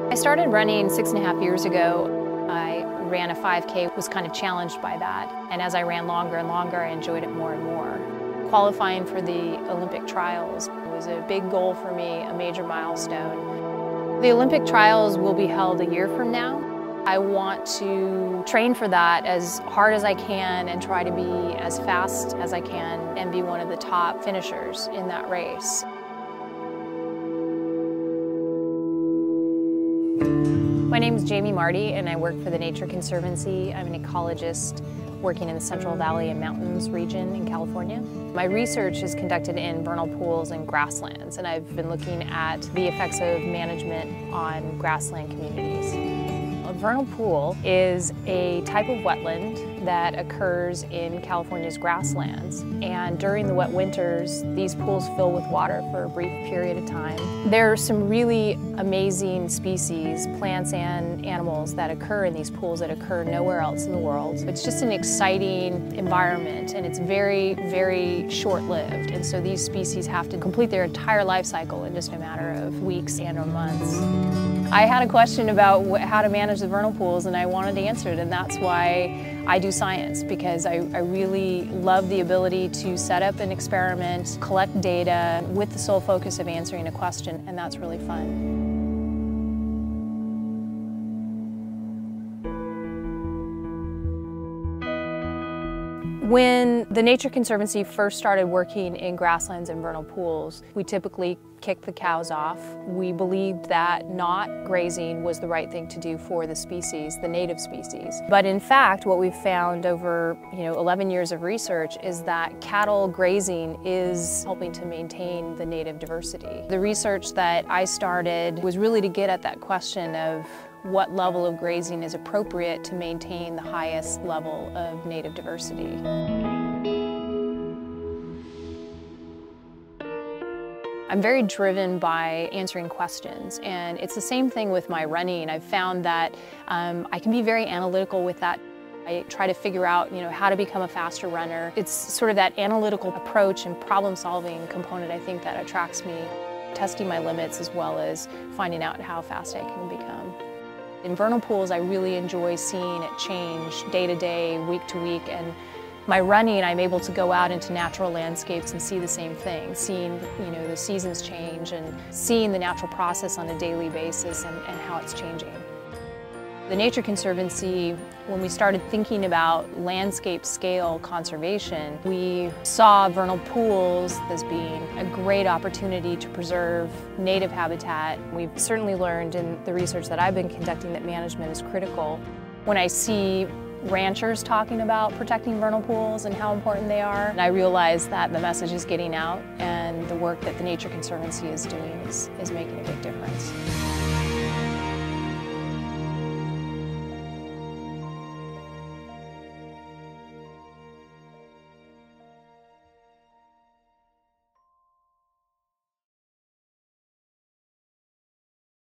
I started running 6.5 years ago. I ran a 5K, was kind of challenged by that. And as I ran longer and longer, I enjoyed it more and more. Qualifying for the Olympic trials was a big goal for me, a major milestone. The Olympic trials will be held a year from now. I want to train for that as hard as I can and try to be as fast as I can and be one of the top finishers in that race. My name is Jaymee Marty and I work for the Nature Conservancy. I'm an ecologist working in the Central Valley and Mountains region in California. My research is conducted in vernal pools and grasslands, and I've been looking at the effects of management on grassland communities. A vernal pool is a type of wetland that occurs in California's grasslands. And during the wet winters, these pools fill with water for a brief period of time. There are some really amazing species, plants and animals that occur in these pools that occur nowhere else in the world. It's just an exciting environment, and it's very, very short-lived. And so these species have to complete their entire life cycle in just a matter of weeks and or months. I had a question about how to manage the vernal pools, and I wanted to answer it, and that's why I do science, because I really love the ability to set up an experiment, collect data with the sole focus of answering a question, and that's really fun. When the Nature Conservancy first started working in grasslands and vernal pools, we typically kicked the cows off. We believed that not grazing was the right thing to do for the species, the native species. But in fact, what we've found over 11 years of research is that cattle grazing is helping to maintain the native diversity. The research that I started was really to get at that question of what level of grazing is appropriate to maintain the highest level of native diversity. I'm very driven by answering questions, and it's the same thing with my running. I've found that I can be very analytical with that. I try to figure out how to become a faster runner. It's sort of that analytical approach and problem-solving component, I think, that attracts me. Testing my limits as well as finding out how fast I can become. In vernal pools, I really enjoy seeing it change day to day, week to week, and my running, I'm able to go out into natural landscapes and see the same thing, seeing the seasons change and seeing the natural process on a daily basis and how it's changing. The Nature Conservancy, when we started thinking about landscape scale conservation, we saw vernal pools as being a great opportunity to preserve native habitat. We've certainly learned in the research that I've been conducting that management is critical. When I see ranchers talking about protecting vernal pools and how important they are, I realize that the message is getting out, and the work that the Nature Conservancy is doing is making a big difference.